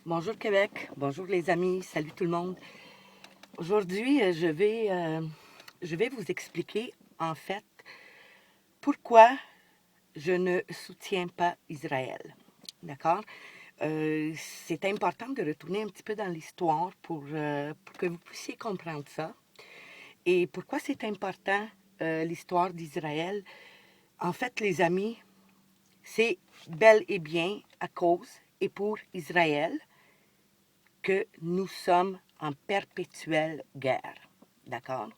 Bonjour Québec, bonjour les amis, salut tout le monde. Aujourd'hui, je vais vous expliquer en fait pourquoi je ne soutiens pas Israël. D'accord? C'est important de retourner un petit peu dans l'histoire pour que vous puissiez comprendre ça. Et pourquoi c'est important l'histoire d'Israël? En fait, les amis, c'est bel et bien à cause et pour Israël que nous sommes en perpétuelle guerre. D'accord?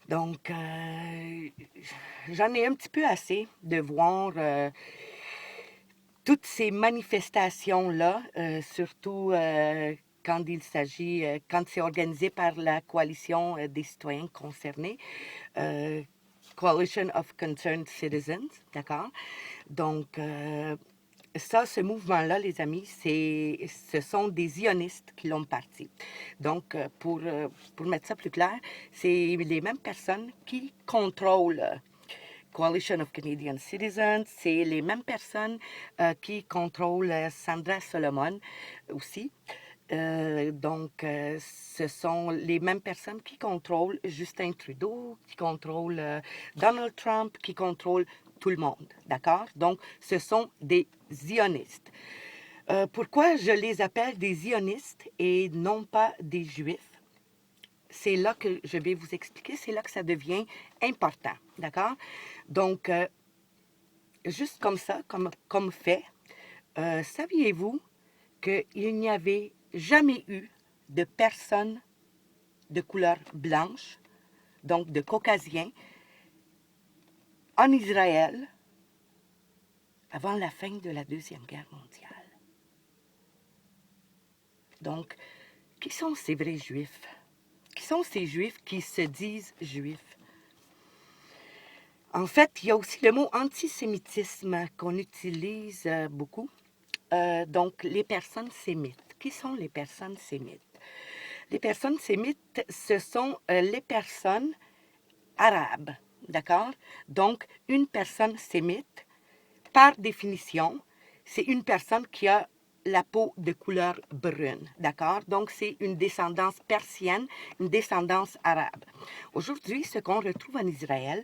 Donc, j'en ai un petit peu assez de voir toutes ces manifestations-là, surtout quand c'est organisé par la coalition des citoyens concernés, euh, Coalition of Concerned Citizens, d'accord? Donc, ça, ce mouvement-là, les amis, ce sont des zionistes qui l'ont parti. Donc, pour mettre ça plus clair, c'est les mêmes personnes qui contrôlent Coalition of Canadian Citizens, c'est les mêmes personnes qui contrôlent Sandra Solomon aussi. Ce sont les mêmes personnes qui contrôlent Justin Trudeau, qui contrôlent Donald Trump, qui contrôlent tout le monde, d'accord? Donc, ce sont des zionistes. Pourquoi je les appelle des zionistes et non pas des juifs? C'est là que je vais vous expliquer, c'est là que ça devient important, d'accord? Donc, juste comme ça, comme fait, saviez-vous qu'il n'y avait jamais eu de personnes de couleur blanche, donc de caucasiens, en Israël avant la fin de la Deuxième Guerre mondiale? Donc, qui sont ces vrais juifs? Qui sont ces juifs qui se disent juifs? En fait, il y a aussi le mot antisémitisme qu'on utilise beaucoup. Donc, les personnes sémites. Qui sont les personnes sémites? Les personnes sémites, ce sont les personnes arabes, d'accord? Donc, une personne sémite, par définition, c'est une personne qui a la peau de couleur brune, d'accord? Donc, c'est une descendance persienne, une descendance arabe. Aujourd'hui, ce qu'on retrouve en Israël,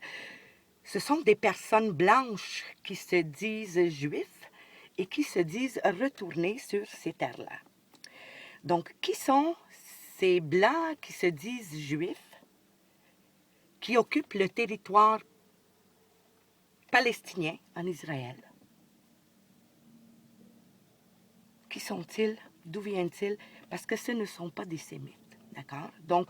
ce sont des personnes blanches qui se disent juifs et qui se disent retourner sur ces terres-là. Donc, qui sont ces blancs qui se disent juifs, qui occupent le territoire palestinien en Israël? Qui sont-ils? D'où viennent-ils? Parce que ce ne sont pas des sémites, d'accord? Donc,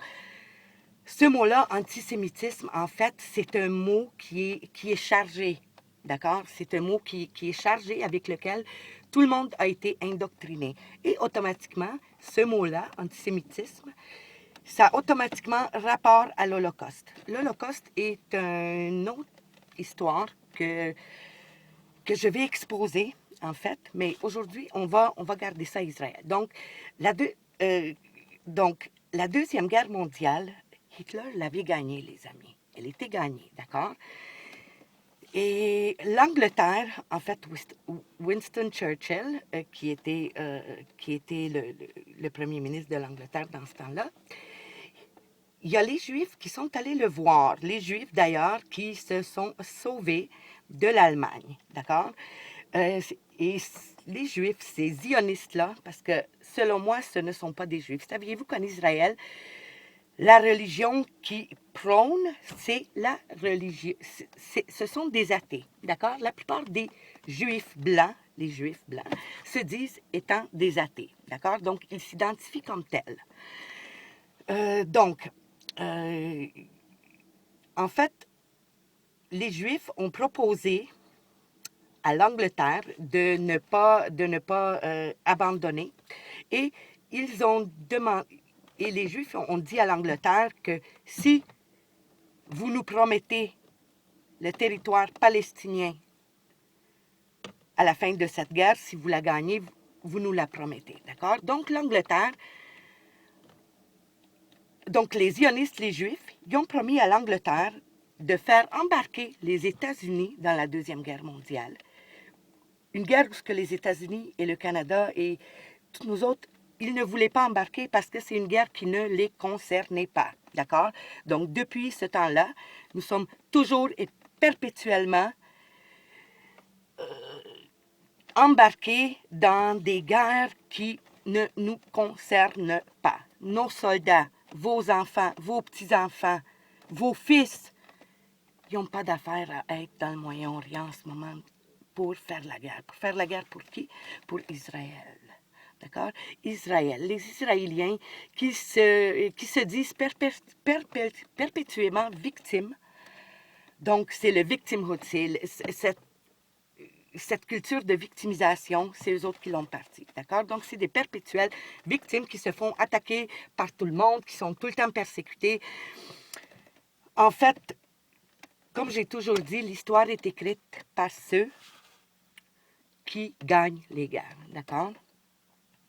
ce mot-là, antisémitisme, en fait, c'est un mot qui est chargé, d'accord? C'est un mot qui est chargé avec lequel tout le monde a été indoctriné. Et automatiquement, ce mot-là, antisémitisme, ça a automatiquement rapport à l'Holocauste. L'Holocauste est une autre histoire que je vais exposer, en fait, mais aujourd'hui, on va garder ça à Israël. La, deux, euh, donc, la Deuxième Guerre mondiale, Hitler l'avait gagnée, les amis. Elle était gagnée, d'accord? Et l'Angleterre, en fait, Winston Churchill, qui était le premier ministre de l'Angleterre dans ce temps-là, il y a les Juifs qui sont allés le voir, les Juifs d'ailleurs qui se sont sauvés de l'Allemagne, d'accord? Et les Juifs, ces zionistes-là, parce que selon moi, ce ne sont pas des Juifs. Saviez-vous qu'en Israël, la religion qui prône, c'est la religion, ce sont des athées, d'accord? La plupart des Juifs blancs, les Juifs blancs, se disent étant des athées, d'accord? Donc, ils s'identifient comme tels. Euh, donc, euh, En fait, les Juifs ont proposé à l'Angleterre de ne pas abandonner. Et ils ont demandé, et les Juifs ont dit à l'Angleterre que si vous nous promettez le territoire palestinien à la fin de cette guerre, si vous la gagnez, vous nous la promettez, d'accord? Donc l'Angleterre, donc les zionistes, les Juifs, ils ont promis à l'Angleterre de faire embarquer les États-Unis dans la Deuxième Guerre mondiale. Une guerre où les États-Unis et le Canada et toutes nous autres, ils ne voulaient pas embarquer parce que c'est une guerre qui ne les concernait pas. D'accord? Donc, depuis ce temps-là, nous sommes toujours et perpétuellement embarqués dans des guerres qui ne nous concernent pas. Nos soldats, vos enfants, vos petits-enfants, vos fils, ils n'ont pas d'affaire à être dans le Moyen-Orient en ce moment pour faire la guerre. Pour faire la guerre pour qui? Pour Israël. D'accord? Israël. Les Israéliens qui se disent perpétuellement victimes. Donc, c'est le victimhood. C'est cette culture de victimisation, c'est eux autres qui l'ont parti. D'accord? Donc, c'est des perpétuelles victimes qui se font attaquer par tout le monde, qui sont tout le temps persécutées. En fait, comme j'ai toujours dit, l'histoire est écrite par ceux qui gagnent les guerres. D'accord?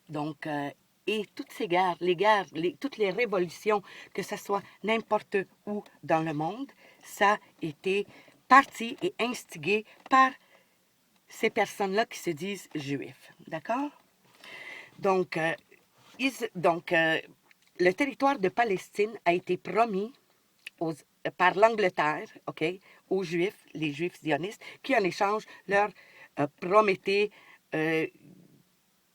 Donc, et toutes ces guerres, toutes les révolutions, que ce soit n'importe où dans le monde, ça a été parti et instigé par ces personnes-là qui se disent juifs. D'accord? Donc, le territoire de Palestine a été promis par l'Angleterre, OK, aux Juifs, les Juifs zionistes, qui en échange leur promettaient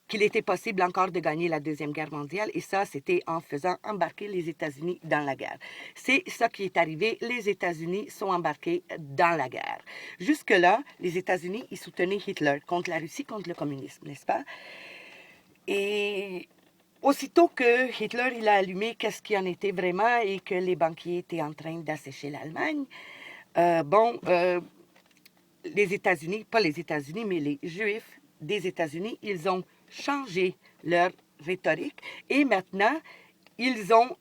qu'il était possible encore de gagner la Deuxième Guerre mondiale, et ça, c'était en faisant embarquer les États-Unis dans la guerre. C'est ça qui est arrivé. Les États-Unis sont embarqués dans la guerre. Jusque-là, les États-Unis, ils soutenaient Hitler contre la Russie, contre le communisme, n'est-ce pas? Et aussitôt que Hitler, il a allumé qu'est-ce qu'il en était vraiment et que les banquiers étaient en train d'assécher l'Allemagne, les États-Unis, pas les États-Unis, mais les Juifs des États-Unis, ils ont changé leur rhétorique et maintenant, ils ont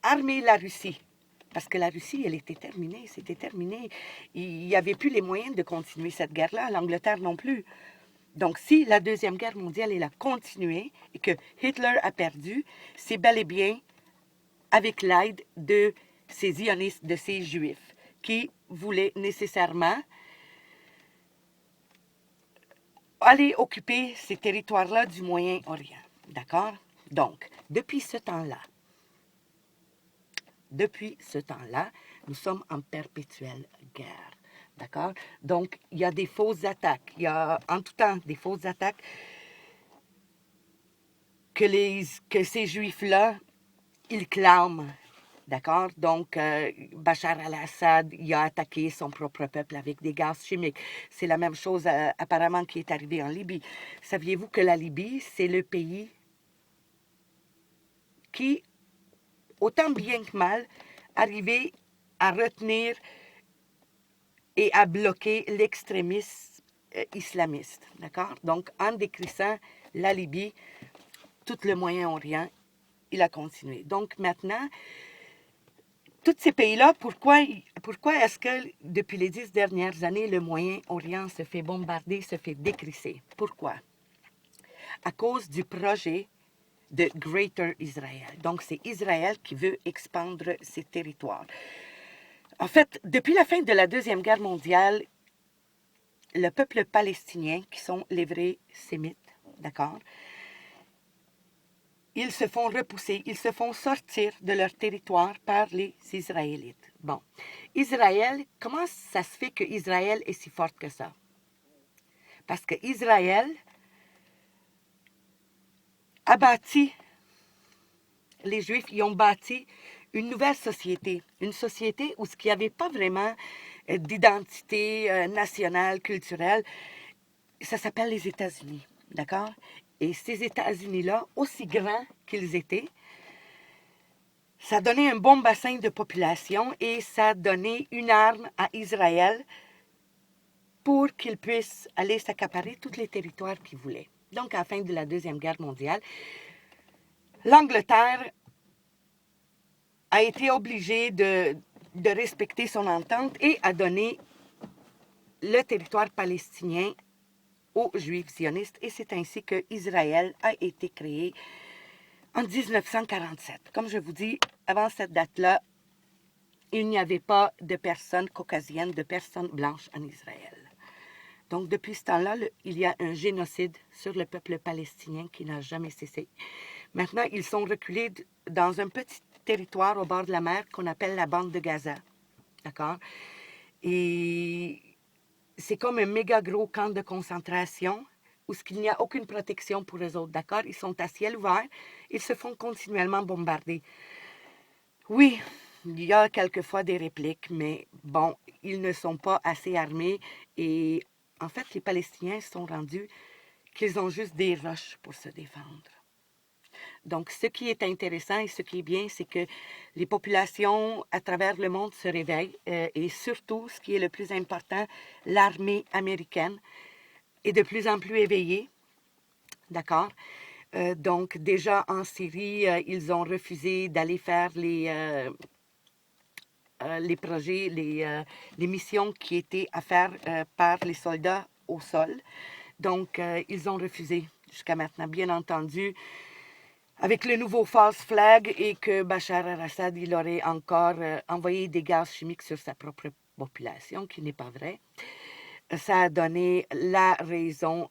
armé la Russie. Parce que la Russie, elle était terminée, c'était terminé. Il n'y avait plus les moyens de continuer cette guerre-là, l'Angleterre non plus. Donc, si la Deuxième Guerre mondiale, elle a continué et que Hitler a perdu, c'est bel et bien avec l'aide de ces zionistes, de ces Juifs, qui voulaient nécessairement aller occuper ces territoires-là du Moyen-Orient. D'accord? Donc, depuis ce temps-là, nous sommes en perpétuelle guerre. D'accord? Donc, il y a des fausses attaques. Il y a en tout temps des fausses attaques que ces Juifs-là, ils clament. D'accord? Donc, Bachar al-Assad, il a attaqué son propre peuple avec des gaz chimiques. C'est la même chose apparemment qui est arrivée en Libye. Saviez-vous que la Libye, c'est le pays qui, autant bien que mal, arrivait à retenir et à bloquer l'extrémisme islamiste. D'accord? Donc, en décrissant la Libye, tout le Moyen-Orient, il a continué. Donc, maintenant, tous ces pays-là, pourquoi est-ce que depuis les 10 dernières années, le Moyen-Orient se fait bombarder, se fait décrisser? Pourquoi? À cause du projet de Greater Israel. Donc, c'est Israël qui veut expandre ses territoires. En fait, depuis la fin de la Deuxième Guerre mondiale, le peuple palestinien, qui sont les vrais sémites, d'accord, ils se font repousser, ils se font sortir de leur territoire par les Israélites. Bon, Israël, comment ça se fait que Israël est si forte que ça? Parce que Israël a bâti, les Juifs y ont bâti une nouvelle société, une société où ce qu'il n'y avait pas vraiment d'identité nationale, culturelle, ça s'appelle les États-Unis, d'accord? Et ces États-Unis-là, aussi grands qu'ils étaient, ça donnait un bon bassin de population et ça donnait une arme à Israël pour qu'il puisse aller s'accaparer tous les territoires qu'il voulait. Donc, à la fin de la Deuxième Guerre mondiale, l'Angleterre a été obligée de respecter son entente et a donné le territoire palestinien aux Juifs sionistes. Et c'est ainsi que Israël a été créé en 1947. Comme je vous dis, avant cette date-là, il n'y avait pas de personnes caucasiennes, de personnes blanches en Israël. Donc, depuis ce temps-là, il y a un génocide sur le peuple palestinien qui n'a jamais cessé. Maintenant, ils sont reculés dans un petit territoire au bord de la mer qu'on appelle la bande de Gaza. D'accord? Et c'est comme un méga gros camp de concentration où il n'y a aucune protection pour eux autres. D'accord? Ils sont à ciel ouvert. Ils se font continuellement bombarder. Oui, il y a quelquefois des répliques, mais bon, ils ne sont pas assez armés. Et en fait, les Palestiniens sont rendus qu'ils ont juste des roches pour se défendre. Donc, ce qui est intéressant et ce qui est bien, c'est que les populations à travers le monde se réveillent et surtout, ce qui est le plus important, l'armée américaine est de plus en plus éveillée. D'accord? Donc, déjà en Syrie, ils ont refusé d'aller faire les projets, les missions qui étaient à faire par les soldats au sol. Donc, ils ont refusé jusqu'à maintenant, bien entendu. Avec le nouveau false flag et que Bachar al-Assad, il aurait encore envoyé des gaz chimiques sur sa propre population, qui n'est pas vrai. Ça a donné la raison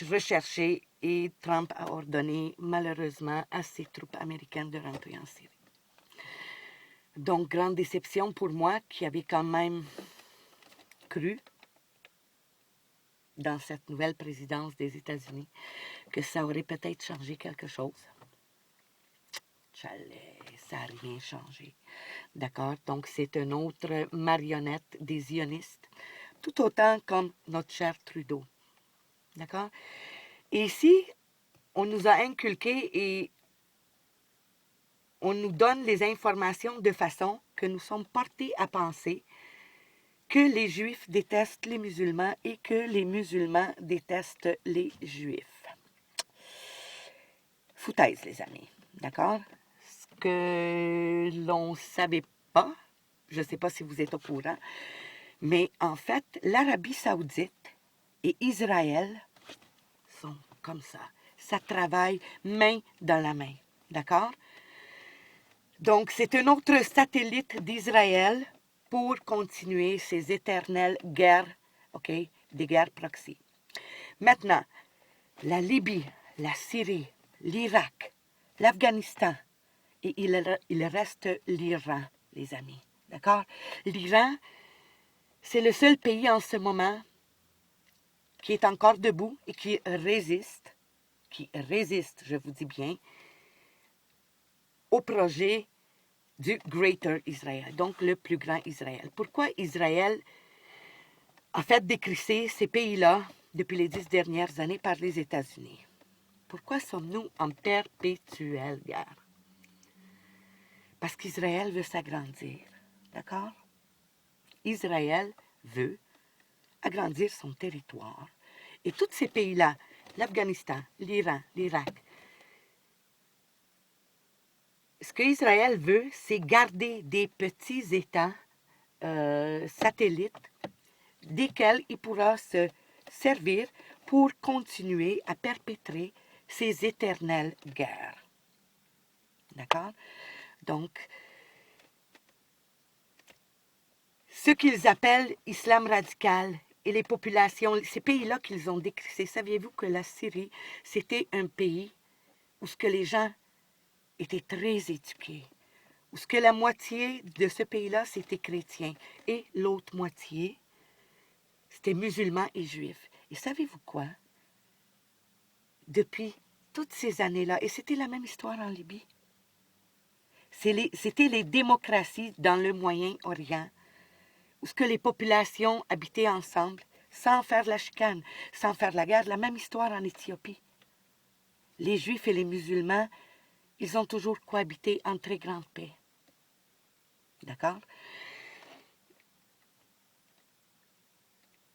recherchée et Trump a ordonné malheureusement à ses troupes américaines de rentrer en Syrie. Donc, grande déception pour moi qui avait quand même cru dans cette nouvelle présidence des États-Unis que ça aurait peut-être changé quelque chose. Ça n'a rien changé. D'accord? Donc, c'est une autre marionnette des zionistes, tout autant comme notre cher Trudeau. D'accord? Et ici, on nous a inculqué et on nous donne les informations de façon que nous sommes portés à penser que les Juifs détestent les musulmans et que les musulmans détestent les Juifs. Foutaise, les amis. D'accord? Ce que l'on ne savait pas, je ne sais pas si vous êtes au courant, mais en fait, l'Arabie saoudite et Israël sont comme ça. Ça travaille main dans la main. D'accord? Donc, c'est un autre satellite d'Israël pour continuer ces éternelles guerres, OK, des guerres proxy. Maintenant, la Libye, la Syrie, l'Irak, l'Afghanistan, et il reste l'Iran, les amis. D'accord? L'Iran, c'est le seul pays en ce moment qui est encore debout et qui résiste, je vous dis bien, au projet du Greater Israel, donc le plus grand Israël. Pourquoi Israël a fait décrisser ces pays-là depuis les 10 dernières années par les États-Unis? Pourquoi sommes-nous en perpétuelle guerre? Parce qu'Israël veut s'agrandir, d'accord? Israël veut agrandir son territoire. Et tous ces pays-là, l'Afghanistan, l'Iran, l'Irak, ce qu'Israël veut, c'est garder des petits États satellites desquels il pourra se servir pour continuer à perpétrer ces éternelles guerres. D'accord? Donc, ce qu'ils appellent islam radical et les populations, ces pays-là qu'ils ont décrissés, saviez-vous que la Syrie, c'était un pays où ce que les gens étaient très éduqués, où ce que la moitié de ce pays-là, c'était chrétien, et l'autre moitié, c'était musulmans et juifs. Et savez-vous quoi? Depuis toutes ces années-là, et c'était la même histoire en Libye, c'était les démocraties dans le Moyen-Orient, où ce que les populations habitaient ensemble, sans faire la chicane, sans faire la guerre. La même histoire en Éthiopie. Les Juifs et les musulmans, ils ont toujours cohabité en très grande paix. D'accord?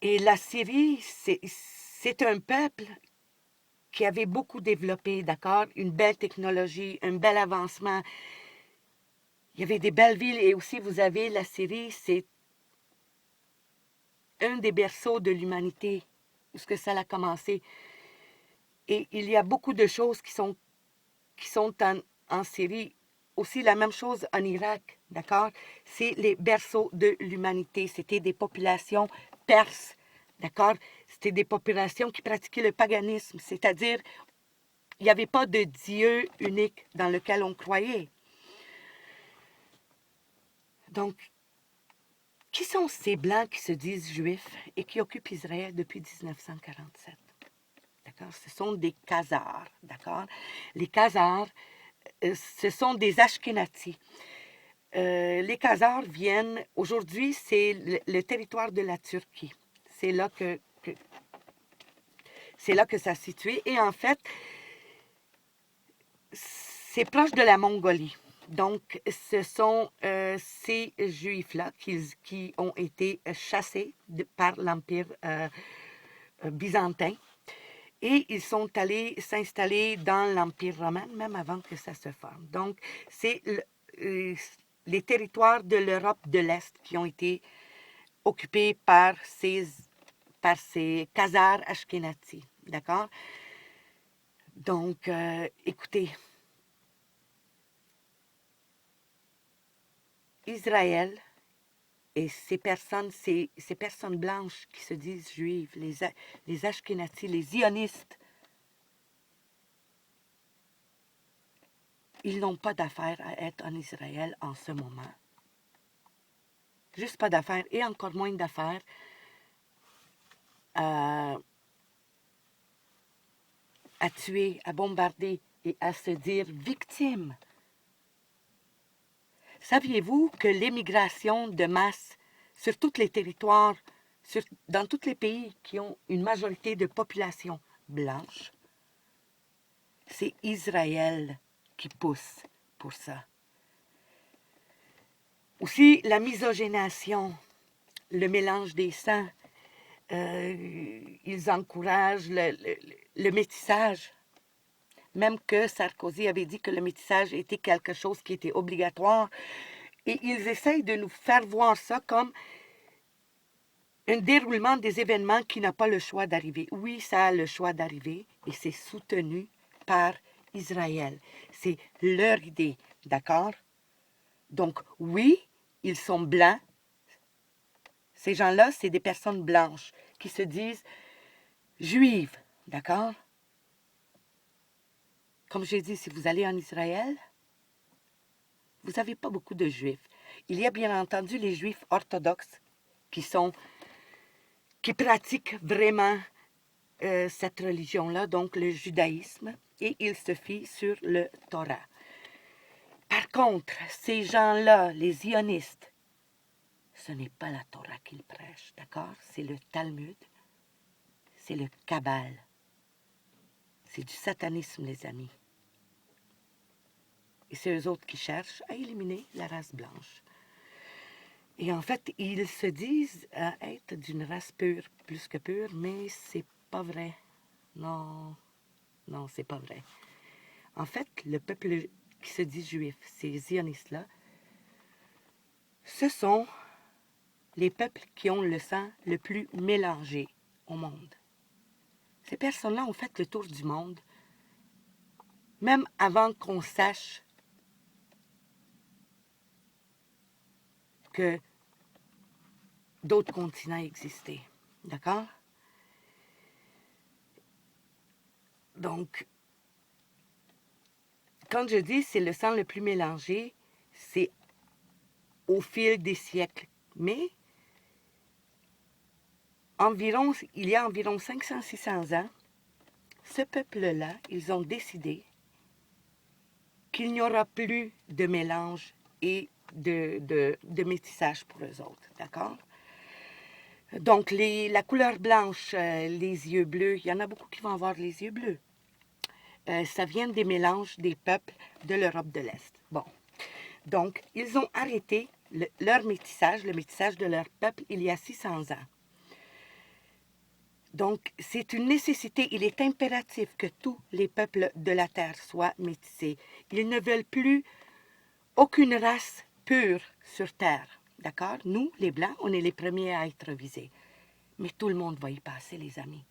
Et la Syrie, c'est un peuple qui avait beaucoup développé, d'accord? Une belle technologie, un bel avancement. Il y avait des belles villes et aussi, vous avez la Syrie, c'est un des berceaux de l'humanité, où ce que ça a commencé. Et il y a beaucoup de choses qui sont en Syrie. Aussi la même chose en Irak, d'accord? C'est les berceaux de l'humanité. C'était des populations perses, D'accord? C'était des populations qui pratiquaient le paganisme, c'est-à-dire il n'y avait pas de Dieu unique dans lequel on croyait. Donc, qui sont ces Blancs qui se disent Juifs et qui occupent Israël depuis 1947? D'accord? Ce sont des Khazars, d'accord? Les Khazars, ce sont des Ashkénazis. Les Khazars viennent, aujourd'hui, c'est le territoire de la Turquie. C'est là que ça se situe. Et en fait, c'est proche de la Mongolie. Donc, ce sont ces Juifs-là qui ont été chassés par l'Empire byzantin. Et ils sont allés s'installer dans l'Empire romain, même avant que ça se forme. Donc, c'est les territoires de l'Europe de l'Est qui ont été occupés par ces Khazars ashkénazis. D'accord? Donc, écoutez, Israël et ces personnes blanches qui se disent juives, les ashkénazis, les zionistes, ils n'ont pas d'affaire à être en Israël en ce moment. Juste pas d'affaires, et encore moins d'affaires à tuer, à bombarder et à se dire victime. Saviez-vous que l'émigration de masse sur tous les territoires, dans tous les pays qui ont une majorité de population blanche, c'est Israël qui pousse pour ça. Aussi, la misogénation, le mélange des sangs, ils encouragent le métissage. Même que Sarkozy avait dit que le métissage était quelque chose qui était obligatoire. Et ils essayent de nous faire voir ça comme un déroulement des événements qui n'a pas le choix d'arriver. Oui, ça a le choix d'arriver et c'est soutenu par Israël. C'est leur idée, d'accord? Donc, oui, ils sont blancs. Ces gens-là, c'est des personnes blanches qui se disent juives, d'accord? Comme j'ai dit, si vous allez en Israël, vous n'avez pas beaucoup de juifs. Il y a bien entendu les juifs orthodoxes qui pratiquent vraiment cette religion-là, donc le judaïsme, et ils se fient sur le Torah. Par contre, ces gens-là, les zionistes, ce n'est pas la Torah qu'ils prêchent, d'accord? C'est le Talmud, c'est le Kabbale. C'est du satanisme, les amis. Et c'est eux autres qui cherchent à éliminer la race blanche. Et en fait, ils se disent être d'une race pure, plus que pure, mais c'est pas vrai. Non, non, c'est pas vrai. En fait, le peuple qui se dit juif, ces zionistes-là, ce sont les peuples qui ont le sang le plus mélangé au monde. Ces personnes-là ont fait le tour du monde, même avant qu'on sache que d'autres continents existaient. D'accord? Donc, quand je dis c'est le sang le plus mélangé, c'est au fil des siècles. Mais il y a environ 500-600 ans, ce peuple-là, ils ont décidé qu'il n'y aura plus de mélange et de métissage pour eux autres. D'accord? Donc, la couleur blanche, les yeux bleus, il y en a beaucoup qui vont avoir les yeux bleus. Ça vient des mélanges des peuples de l'Europe de l'Est. Bon. Donc, ils ont arrêté leur métissage, le métissage de leur peuple, il y a 600 ans. Donc, c'est une nécessité, il est impératif que tous les peuples de la Terre soient métissés. Ils ne veulent plus aucune race pure sur Terre. D'accord? Nous, les Blancs, on est les premiers à être visés. Mais tout le monde va y passer, les amis.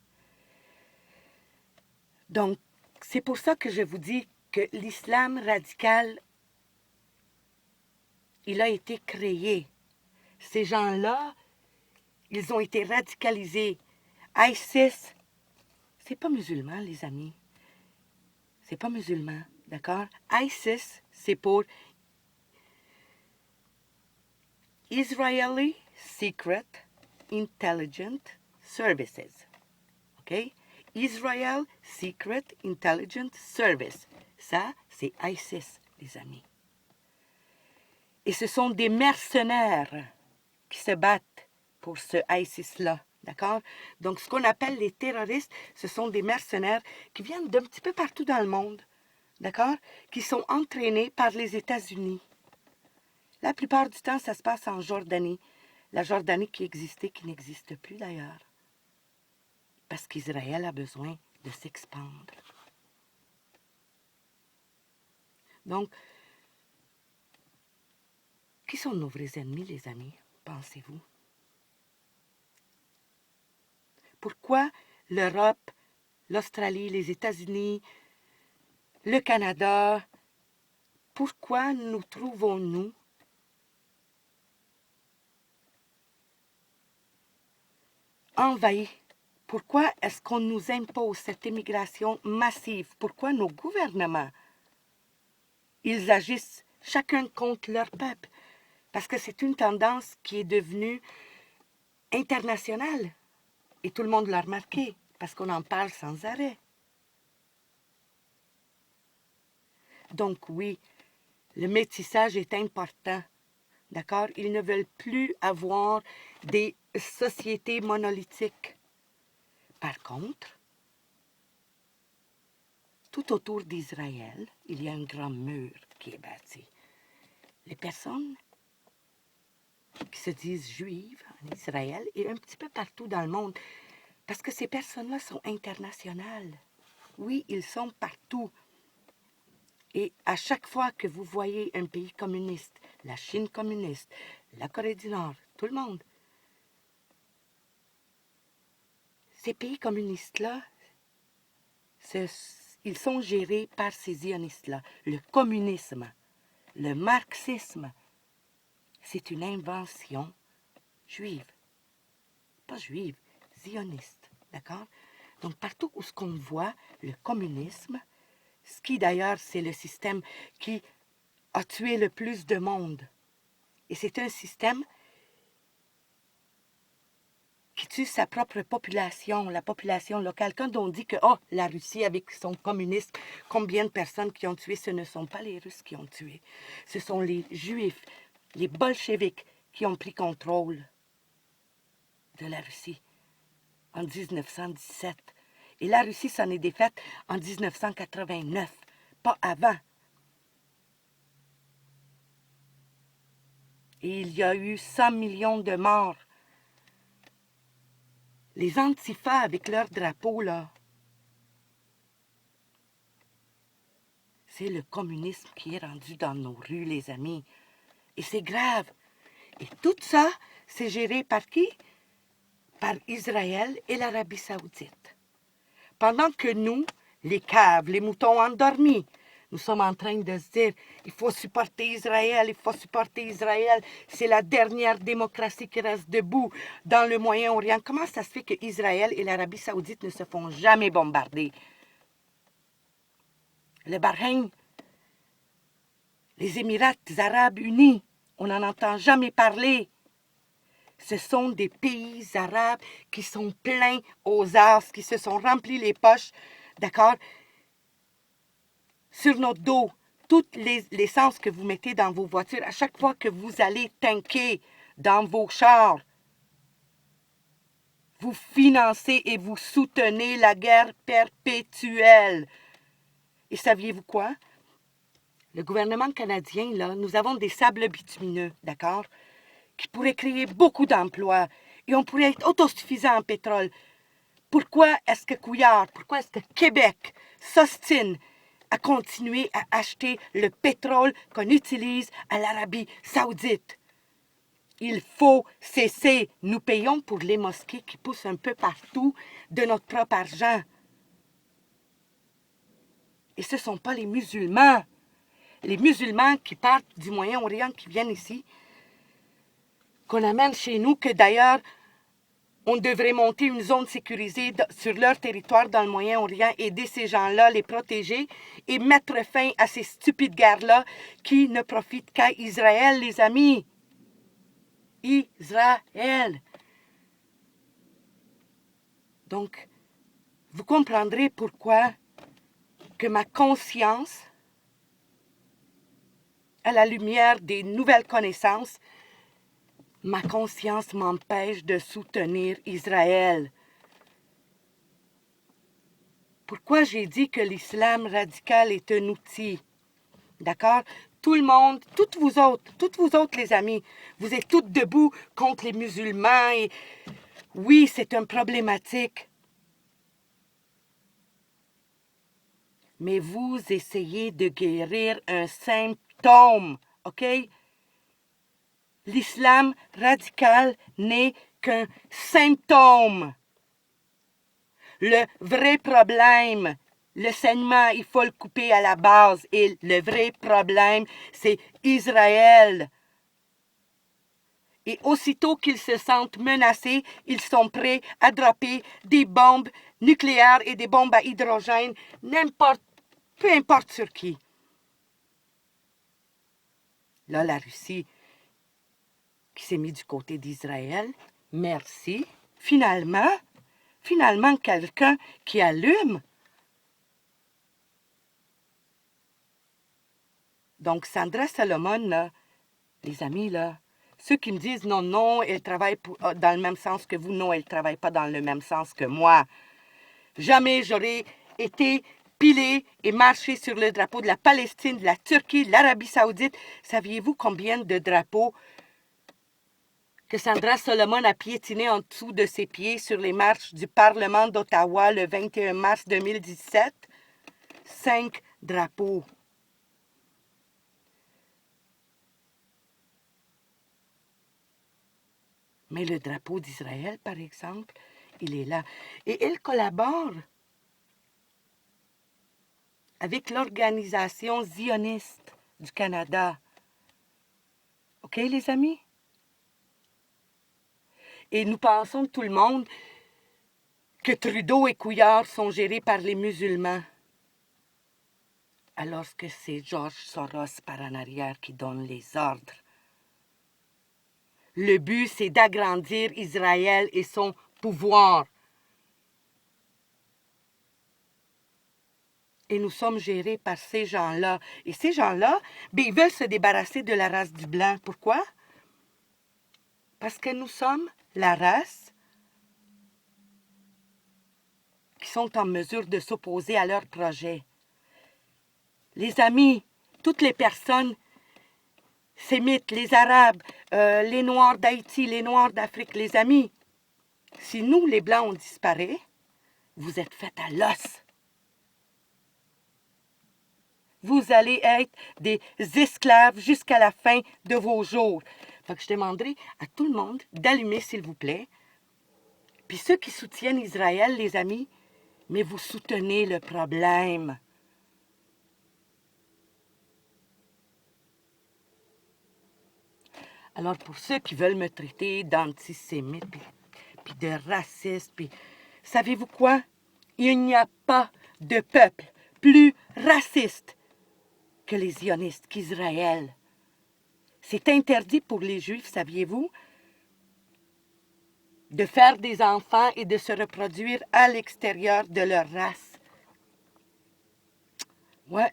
Donc, c'est pour ça que je vous dis que l'islam radical, il a été créé. Ces gens-là, ils ont été radicalisés ISIS, c'est pas musulman, les amis. C'est pas musulman, d'accord? ISIS, c'est pour Israeli Secret Intelligence Services. OK? Israel Secret Intelligence Service. Ça, c'est ISIS, les amis. Et ce sont des mercenaires qui se battent pour ce ISIS-là. D'accord? Donc, ce qu'on appelle les terroristes, ce sont des mercenaires qui viennent d'un petit peu partout dans le monde. D'accord? Qui sont entraînés par les États-Unis. La plupart du temps, ça se passe en Jordanie. La Jordanie qui existait, qui n'existe plus d'ailleurs. Parce qu'Israël a besoin de s'expandre. Donc, qui sont nos vrais ennemis, les amis, pensez-vous? Pourquoi l'Europe, l'Australie, les États-Unis, le Canada, pourquoi nous trouvons-nous envahis? Pourquoi est-ce qu'on nous impose cette immigration massive? Pourquoi nos gouvernements, ils agissent chacun contre leur peuple? Parce que c'est une tendance qui est devenue internationale. Et tout le monde l'a remarqué, parce qu'on en parle sans arrêt. Donc oui, le métissage est important. D'accord? Ils ne veulent plus avoir des sociétés monolithiques. Par contre, tout autour d'Israël, il y a un grand mur qui est bâti. Les personnes qui se disent juives en Israël et un petit peu partout dans le monde, parce que ces personnes-là sont internationales. Oui, ils sont partout. Et à chaque fois que vous voyez un pays communiste, la Chine communiste, la Corée du Nord, tout le monde, ces pays communistes-là, ils sont gérés par ces zionistes-là. Le communisme, le marxisme, c'est une invention juive. Pas juive, zioniste. D'accord? Donc, partout où ce qu'on voit, le communisme, ce qui d'ailleurs, c'est le système qui a tué le plus de monde. Et c'est un système qui tue sa propre population, la population locale. Quand on dit que, oh, la Russie avec son communisme, combien de personnes qui ont tué, ce ne sont pas les Russes qui ont tué. Ce sont les Juifs, les bolcheviks qui ont pris contrôle de la Russie en 1917. Et la Russie s'en est défaite en 1989, pas avant. Et il y a eu 100 millions de morts. Les antifas avec leur drapeau, là, c'est le communisme qui est rendu dans nos rues, les amis. Et c'est grave. Et tout ça, c'est géré par qui? Par Israël et l'Arabie saoudite. Pendant que nous, les caves, les moutons endormis, nous sommes en train de se dire, il faut supporter Israël, il faut supporter Israël, c'est la dernière démocratie qui reste debout dans le Moyen-Orient. Comment ça se fait que Israël et l'Arabie saoudite ne se font jamais bombarder? Le Bahreïn, les Émirats arabes unis, on n'en entend jamais parler. Ce sont des pays arabes qui sont pleins aux as, qui se sont remplis les poches, d'accord, sur notre dos. Toute l'essence que vous mettez dans vos voitures, à chaque fois que vous allez tanker dans vos chars, vous financez et vous soutenez la guerre perpétuelle. Et saviez-vous quoi? Le gouvernement canadien, là, nous avons des sables bitumineux, d'accord, qui pourraient créer beaucoup d'emplois et on pourrait être autosuffisant en pétrole. Pourquoi est-ce que Couillard, pourquoi est-ce que Québec s'ostine à continuer à acheter le pétrole qu'on utilise à l'Arabie saoudite? Il faut cesser. Nous payons pour les mosquées qui poussent un peu partout de notre propre argent. Et ce ne sont pas les musulmans. Les musulmans qui partent du Moyen-Orient, qui viennent ici, qu'on amène chez nous, que d'ailleurs, On devrait monter une zone sécurisée sur leur territoire dans le Moyen-Orient, aider ces gens-là, les protéger et mettre fin à ces stupides guerres-là qui ne profitent qu'à Israël, les amis. Israël. Donc, vous comprendrez pourquoi que ma conscience, à la lumière des nouvelles connaissances, ma conscience m'empêche de soutenir Israël. Pourquoi j'ai dit que l'islam radical est un outil? D'accord? Tout le monde, toutes vous autres les amis, vous êtes toutes debout contre les musulmans et oui, c'est une problématique. Mais vous essayez de guérir un symptôme, OK? L'islam radical n'est qu'un symptôme. Le vrai problème, le saignement, il faut le couper à la base. Et le vrai problème, c'est Israël. Et aussitôt qu'ils se sentent menacés, ils sont prêts à dropper des bombes nucléaires et des bombes à hydrogène, peu importe sur qui. Là, la Russie qui s'est mise du côté d'Israël, merci. Finalement, quelqu'un qui allume. Donc, Sandra Solomon, là, les amis, là, ceux qui me disent non, elle travaille dans le même sens que vous, non, elle ne travaille pas dans le même sens que moi. Jamais j'aurais été pilé et marché sur le drapeau de la Palestine, de la Turquie, de l'Arabie Saoudite. Saviez-vous combien de drapeaux que Sandra Solomon a piétiné en dessous de ses pieds sur les marches du Parlement d'Ottawa le 21 mars 2017? 5 drapeaux. Mais le drapeau d'Israël, par exemple, il est là. Et elle collabore avec l'Organisation zioniste du Canada. OK, les amis? Et nous pensons tout le monde que Trudeau et Couillard sont gérés par les musulmans. Alors que c'est George Soros par en arrière qui donne les ordres. Le but, c'est d'agrandir Israël et son pouvoir. Et nous sommes gérés par ces gens-là. Et ces gens-là, ils veulent se débarrasser de la race du blanc. Pourquoi? Parce que nous sommes la race qui sont en mesure de s'opposer à leur projet. Les amis, toutes les personnes sémites, les Arabes, les Noirs d'Haïti, les Noirs d'Afrique, les amis, si nous, les Blancs, on disparaît, vous êtes faits à l'os. Vous allez être des esclaves jusqu'à la fin de vos jours. Fait que je demanderai à tout le monde d'allumer, s'il vous plaît. Puis ceux qui soutiennent Israël, les amis, mais vous soutenez le problème. Alors, pour ceux qui veulent me traiter d'antisémite, puis de raciste, puis savez-vous quoi? Il n'y a pas de peuple plus raciste que les zionistes, qu'Israël. C'est interdit pour les Juifs, saviez-vous, de faire des enfants et de se reproduire à l'extérieur de leur race. Ouais.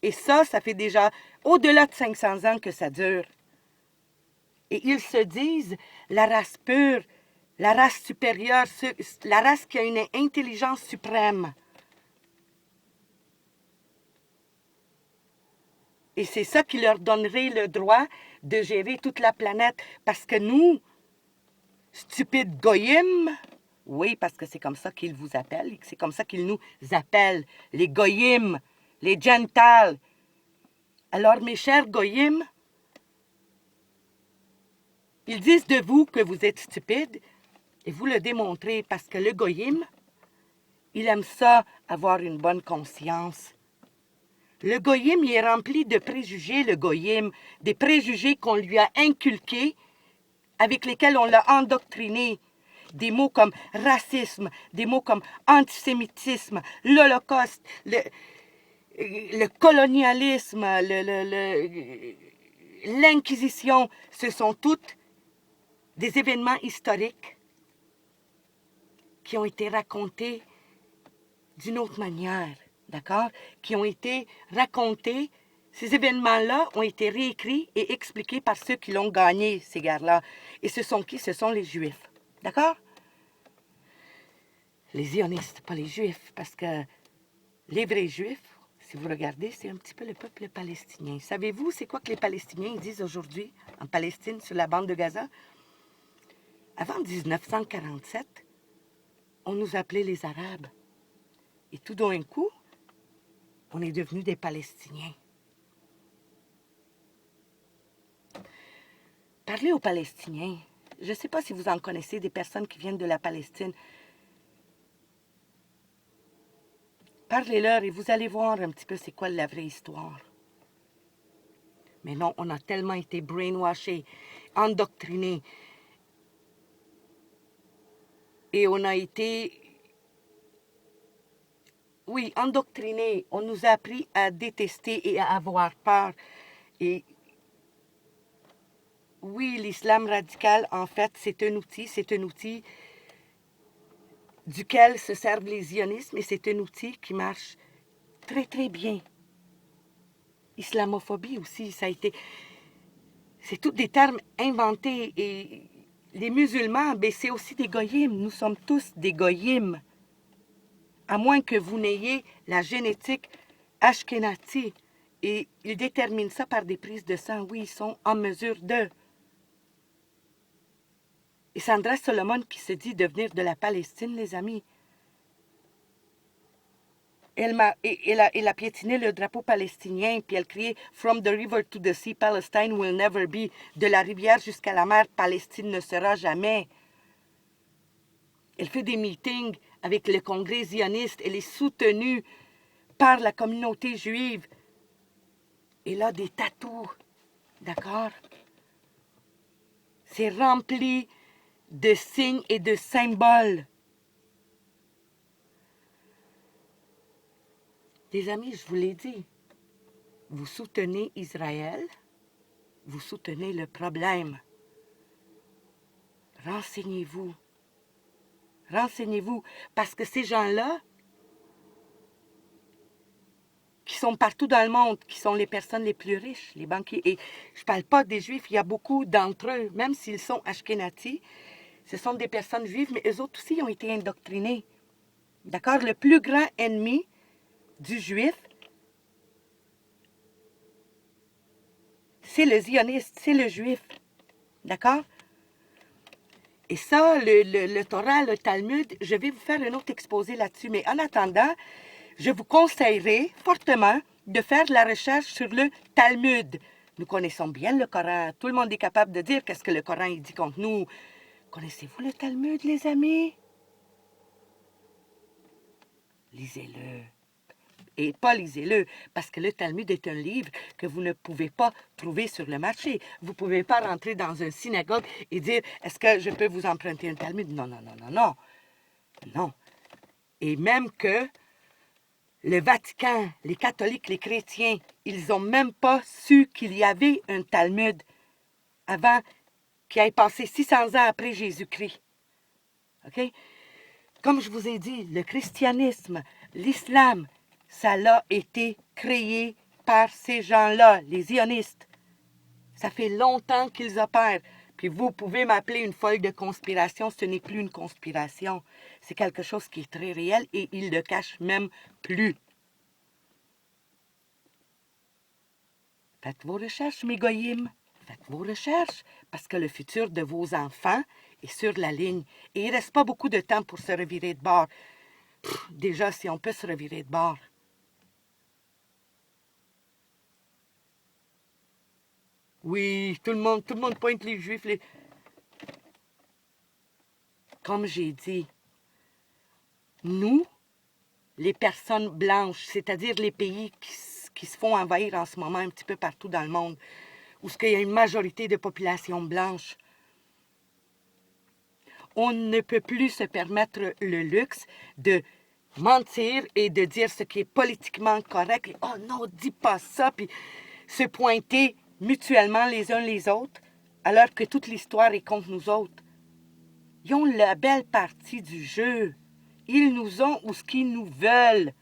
Et ça fait déjà au-delà de 500 ans que ça dure. Et ils se disent la race pure, la race supérieure, la race qui a une intelligence suprême. Et c'est ça qui leur donnerait le droit de gérer toute la planète. Parce que nous, stupides goyim, oui, parce que c'est comme ça qu'ils vous appellent, c'est comme ça qu'ils nous appellent, les goyim, les gentiles. Alors, mes chers goyim, ils disent de vous que vous êtes stupides, et vous le démontrez parce que le goyim, il aime ça, avoir une bonne conscience. Le goyim, il est rempli de préjugés, le goyim, des préjugés qu'on lui a inculqués, avec lesquels on l'a endoctriné. des mots comme racisme, des mots comme antisémitisme, l'Holocauste, le colonialisme, l'Inquisition, ce sont toutes des événements historiques qui ont été racontés d'une autre manière, d'accord? Qui ont été racontés, ces événements-là ont été réécrits et expliqués par ceux qui l'ont gagné, ces guerres-là. Et ce sont qui? Ce sont les Juifs, d'accord? Les zionistes, pas les Juifs, parce que les vrais Juifs, si vous regardez, c'est un petit peu le peuple palestinien. Savez-vous c'est quoi que les Palestiniens disent aujourd'hui en Palestine, sur la bande de Gaza? Avant 1947, on nous appelait les Arabes. Et tout d'un coup, on est devenus des Palestiniens. Parlez aux Palestiniens. Je ne sais pas si vous en connaissez des personnes qui viennent de la Palestine. Parlez-leur et vous allez voir un petit peu c'est quoi la vraie histoire. Mais non, on a tellement été brainwashés, endoctrinés. Et on a été, oui, endoctrinés. On nous a appris à détester et à avoir peur. Et oui, l'islam radical, en fait, c'est un outil duquel se servent les zionismes et c'est un outil qui marche très, très bien. Islamophobie aussi, ça a été... C'est tous des termes inventés et les musulmans, ben, c'est aussi des goyim. Nous sommes tous des goyim. À moins que vous n'ayez la génétique ashkénazi. Et ils déterminent ça par des prises de sang. Oui, ils sont en mesure de... Et Sandra Solomon qui se dit devenir de la Palestine, les amis. Elle a piétiné le drapeau palestinien, puis elle criait « From the river to the sea, Palestine will never be ». De la rivière jusqu'à la mer, Palestine ne sera jamais. Elle fait des meetings avec le Congrès zioniste. Elle est soutenue par la communauté juive. Elle a des tatous, d'accord? C'est rempli de signes et de symboles. Les amis, je vous l'ai dit, vous soutenez Israël, vous soutenez le problème. Renseignez-vous. Renseignez-vous, parce que ces gens-là, qui sont partout dans le monde, qui sont les personnes les plus riches, les banquiers, et je ne parle pas des Juifs, il y a beaucoup d'entre eux, même s'ils sont ashkénazis, ce sont des personnes juives, mais eux autres aussi ont été indoctrinés. D'accord? Le plus grand ennemi du Juif, c'est le zioniste, c'est le Juif. D'accord? Et ça, le Torah, le Talmud, je vais vous faire un autre exposé là-dessus. Mais en attendant, je vous conseillerais fortement de faire la recherche sur le Talmud. Nous connaissons bien le Coran. Tout le monde est capable de dire qu'est-ce que le Coran il dit contre nous. Connaissez-vous le Talmud, les amis? Lisez-le. Et pas lisez-le, parce que le Talmud est un livre que vous ne pouvez pas trouver sur le marché. Vous ne pouvez pas rentrer dans une synagogue et dire « Est-ce que je peux vous emprunter un Talmud? » Non, non, non, non, non. Non. Et même que le Vatican, les catholiques, les chrétiens, ils n'ont même pas su qu'il y avait un Talmud avant qu'il ait passé 600 ans après Jésus-Christ. OK? Comme je vous ai dit, le christianisme, l'islam, ça a été créé par ces gens-là, les zionistes. Ça fait longtemps qu'ils opèrent. Puis vous pouvez m'appeler une folle de conspiration, ce n'est plus une conspiration. C'est quelque chose qui est très réel et ils ne le cachent même plus. Faites vos recherches, mes goyim. Faites vos recherches, parce que le futur de vos enfants est sur la ligne. Et il ne reste pas beaucoup de temps pour se revirer de bord. Déjà, si on peut se revirer de bord. Oui, tout le monde pointe les Juifs. Comme j'ai dit, nous, les personnes blanches, c'est-à-dire les pays qui se font envahir en ce moment un petit peu partout dans le monde, où il y a une majorité de population blanche, On ne peut plus se permettre le luxe de mentir et de dire ce qui est politiquement correct. Et, oh non, dis pas ça, puis se pointer mutuellement les uns les autres, alors que toute l'histoire est contre nous autres. Ils ont la belle partie du jeu. Ils nous ont où ce qu'ils nous veulent.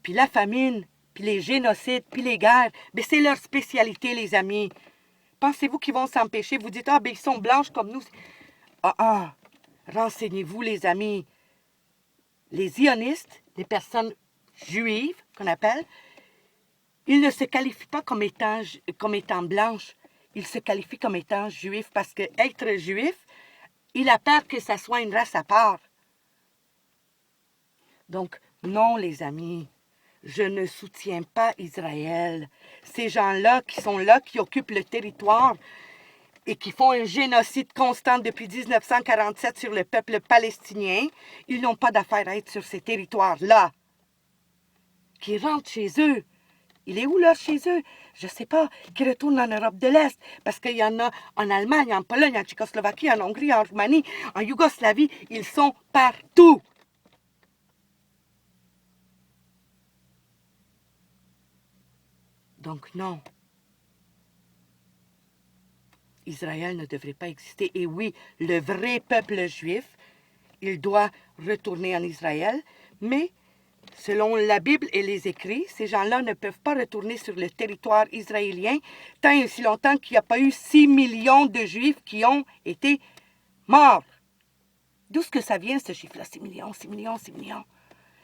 Puis la famine, puis les génocides, puis les guerres, ben c'est leur spécialité, les amis. Pensez-vous qu'ils vont s'empêcher? Vous dites, ah, ben ils sont blanches comme nous. Ah, renseignez-vous, les amis. Les zionistes, les personnes juives, qu'on appelle, ils ne se qualifient pas comme étant blanches. Ils se qualifient comme étant juifs parce que être juif, il a peur que ça soit une race à part. Donc, non, les amis, je ne soutiens pas Israël. Ces gens-là, qui occupent le territoire et qui font un génocide constant depuis 1947 sur le peuple palestinien, ils n'ont pas d'affaire à être sur ces territoires-là. Qui rentrent chez eux. Il est où, là, chez eux? Je ne sais pas. Qui retournent en Europe de l'Est. Parce qu'il y en a en Allemagne, en Pologne, en Tchécoslovaquie, en Hongrie, en Roumanie, en Yougoslavie. Ils sont partout. Donc, non. Israël ne devrait pas exister. Et oui, le vrai peuple juif, il doit retourner en Israël, mais selon la Bible et les écrits, ces gens-là ne peuvent pas retourner sur le territoire israélien tant et aussi longtemps qu'il n'y a pas eu 6 millions de Juifs qui ont été morts. D'où est-ce que ça vient, ce chiffre-là? 6 millions, 6 millions, 6 millions.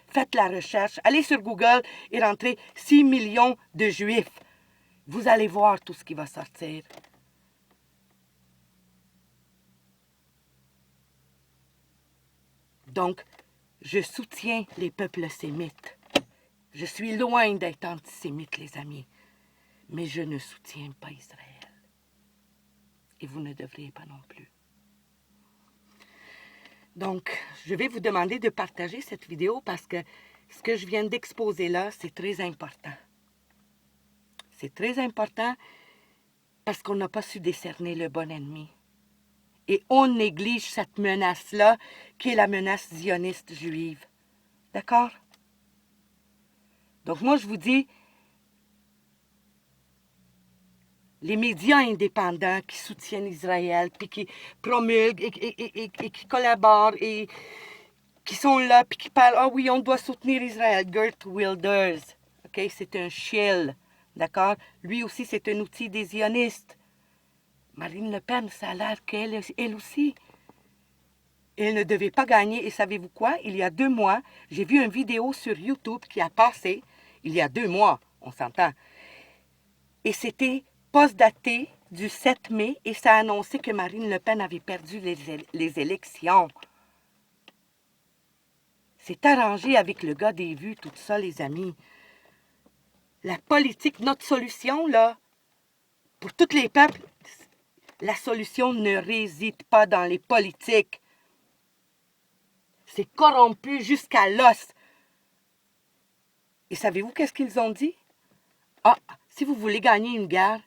Faites la recherche, allez sur Google et rentrez 6 millions de Juifs. Vous allez voir tout ce qui va sortir. Donc, je soutiens les peuples sémites. Je suis loin d'être antisémite, les amis. Mais je ne soutiens pas Israël. Et vous ne devriez pas non plus. Donc, je vais vous demander de partager cette vidéo parce que ce que je viens d'exposer là, c'est très important. C'est très important parce qu'on n'a pas su décerner le bon ennemi. Et on néglige cette menace-là, qui est la menace zioniste juive. D'accord? Donc moi, je vous dis, les médias indépendants qui soutiennent Israël, puis qui promulguent et qui collaborent et qui sont là, puis qui parlent, ah oui, on doit soutenir Israël. Geert Wilders, ok, c'est un shill, d'accord? Lui aussi, c'est un outil des zionistes. Marine Le Pen, ça a l'air qu'elle aussi. Elle ne devait pas gagner. Et savez-vous quoi? Il y a 2 mois, j'ai vu une vidéo sur YouTube qui a passé, il y a 2 mois, on s'entend. Et c'était post-daté du 7 mai et ça a annoncé que Marine Le Pen avait perdu les élections. C'est arrangé avec le gars des vues, tout ça, les amis. La politique, notre solution, là, pour tous les peuples, la solution ne réside pas dans les politiques. C'est corrompu jusqu'à l'os. Et savez-vous qu'est-ce qu'ils ont dit? Ah, si vous voulez gagner une guerre,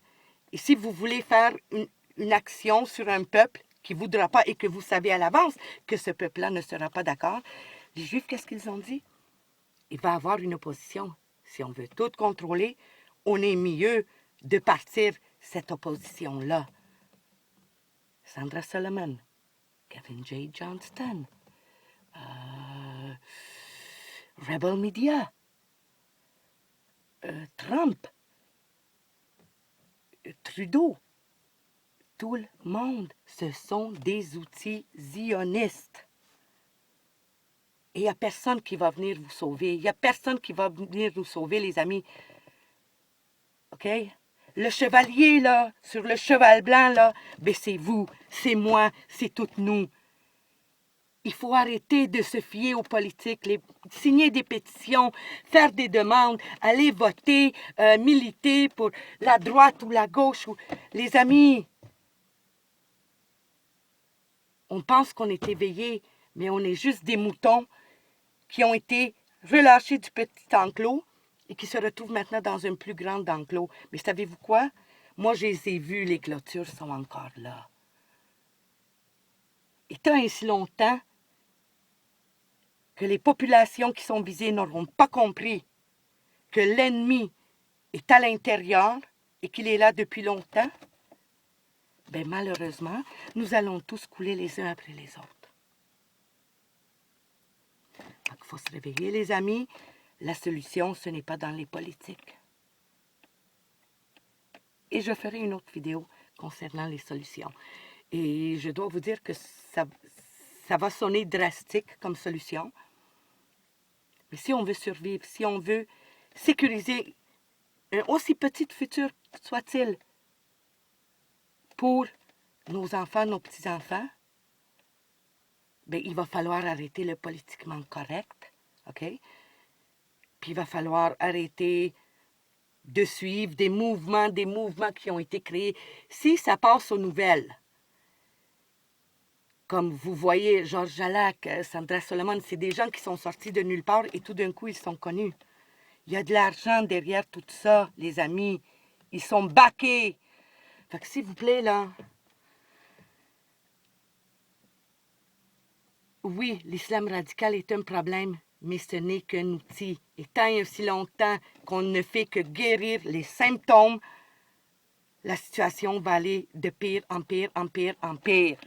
et si vous voulez faire une action sur un peuple qui ne voudra pas et que vous savez à l'avance que ce peuple-là ne sera pas d'accord, les Juifs, qu'est-ce qu'ils ont dit? Il va y avoir une opposition. Si on veut tout contrôler, on est mieux de partir cette opposition-là. Sandra Solomon, Kevin J. Johnston, Rebel Media, Trump, Trudeau, tout le monde, ce sont des outils zionistes. Et il n'y a personne qui va venir vous sauver. Il n'y a personne qui va venir nous sauver, les amis. OK? Le chevalier, là, sur le cheval blanc, là, ben c'est vous, c'est moi, c'est toutes nous. Il faut arrêter de se fier aux politiques, signer des pétitions, faire des demandes, aller voter, militer pour la droite ou la gauche. Les amis, on pense qu'on est éveillés, mais on est juste des moutons qui ont été relâchés du petit enclos et qui se retrouvent maintenant dans un plus grand enclos. Mais savez-vous quoi? Moi, je les ai vus, les clôtures sont encore là. Et tant et si longtemps que les populations qui sont visées n'auront pas compris que l'ennemi est à l'intérieur et qu'il est là depuis longtemps, ben malheureusement, nous allons tous couler les uns après les autres. Donc, il faut se réveiller, les amis. La solution, ce n'est pas dans les politiques. Et je ferai une autre vidéo concernant les solutions. Et je dois vous dire que ça va sonner drastique comme solution. Mais si on veut survivre, si on veut sécuriser un aussi petit futur soit-il pour nos enfants, nos petits-enfants, ben, il va falloir arrêter le politiquement correct, OK? Puis il va falloir arrêter de suivre des mouvements qui ont été créés. Si ça passe aux nouvelles, comme vous voyez, Georges Jalac, Sandra Solomon, c'est des gens qui sont sortis de nulle part et tout d'un coup, ils sont connus. Il y a de l'argent derrière tout ça, les amis. Ils sont baqués. Fait que s'il vous plaît, là, oui, l'islam radical est un problème, mais ce n'est qu'un outil. Et tant et aussi longtemps qu'on ne fait que guérir les symptômes, la situation va aller de pire en pire, en pire, en pire.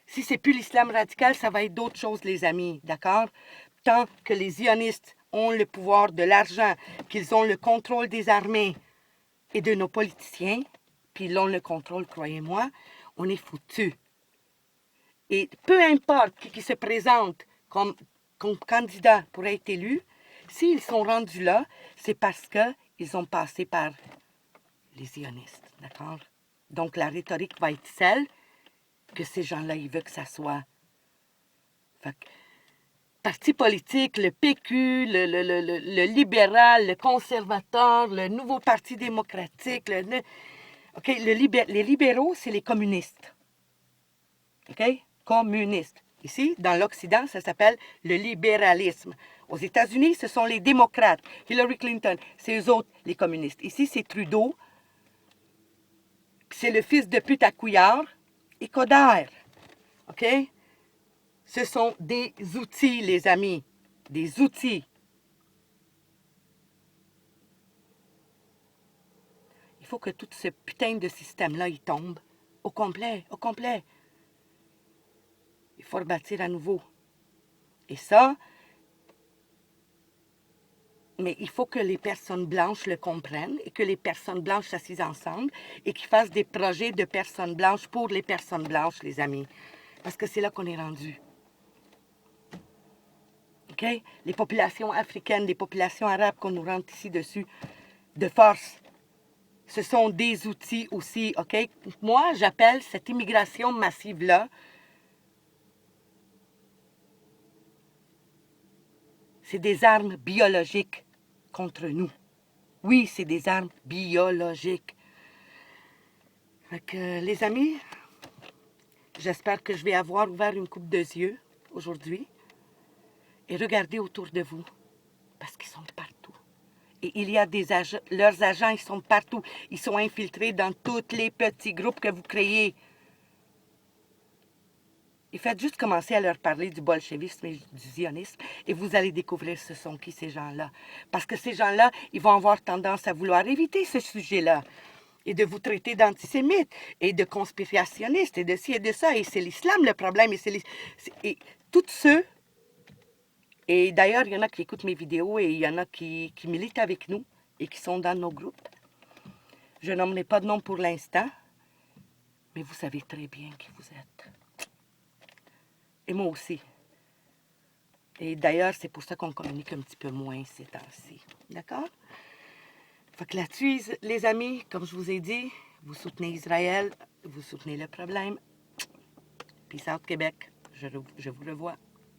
Si c'est plus l'islam radical, ça va être d'autres choses, les amis, d'accord? Tant que les zionistes ont le pouvoir de l'argent, qu'ils ont le contrôle des armées et de nos politiciens, puis ils ont le contrôle, croyez-moi, on est foutus. Et peu importe qui se présente comme candidat pour être élu, s'ils sont rendus là, c'est parce qu'ils ont passé par les zionistes, d'accord? Donc la rhétorique va être celle que ces gens-là, ils veulent que ça soit. Fait que, parti politique, le PQ, le libéral, le conservateur, le nouveau parti démocratique, les libéraux, c'est les communistes. OK? Communistes. Ici, dans l'Occident, ça s'appelle le libéralisme. Aux États-Unis, ce sont les démocrates. Hillary Clinton, c'est eux autres, les communistes. Ici, c'est Trudeau. C'est le fils de pute à Couillard et Coderre. OK? Ce sont des outils, les amis. Des outils. Il faut que tout ce putain de système-là, il tombe. Au complet, au complet. Il faut rebâtir à nouveau. Et ça, mais il faut que les personnes blanches le comprennent et que les personnes blanches s'assisent ensemble et qu'ils fassent des projets de personnes blanches pour les personnes blanches, les amis. Parce que c'est là qu'on est rendu. OK? Les populations africaines, les populations arabes qu'on nous rentre ici dessus, de force, ce sont des outils aussi, OK? Moi, j'appelle cette immigration massive-là, c'est des armes biologiques contre nous. Oui, c'est des armes biologiques. Fait que, les amis, j'espère que je vais avoir ouvert une coupe de yeux aujourd'hui. Et regardez autour de vous, parce qu'ils sont partout. Et il y a des agents, leurs agents, ils sont partout. Ils sont infiltrés dans tous les petits groupes que vous créez. Et faites juste commencer à leur parler du bolchevisme et du zionisme et vous allez découvrir ce sont qui ces gens-là. Parce que ces gens-là, ils vont avoir tendance à vouloir éviter ce sujet-là et de vous traiter d'antisémites et de conspirationnistes et de ci et de ça. Et c'est l'islam le problème. Et tous ceux, et d'ailleurs, il y en a qui écoutent mes vidéos et il y en a qui militent avec nous et qui sont dans nos groupes. Je nommerai pas de nom pour l'instant, mais vous savez très bien qui vous êtes. Et moi aussi. Et d'ailleurs, c'est pour ça qu'on communique un petit peu moins ces temps-ci. D'accord? Fait que là-dessus, les amis, comme je vous ai dit, vous soutenez Israël, vous soutenez le problème. Peace out, Québec. Je vous revois.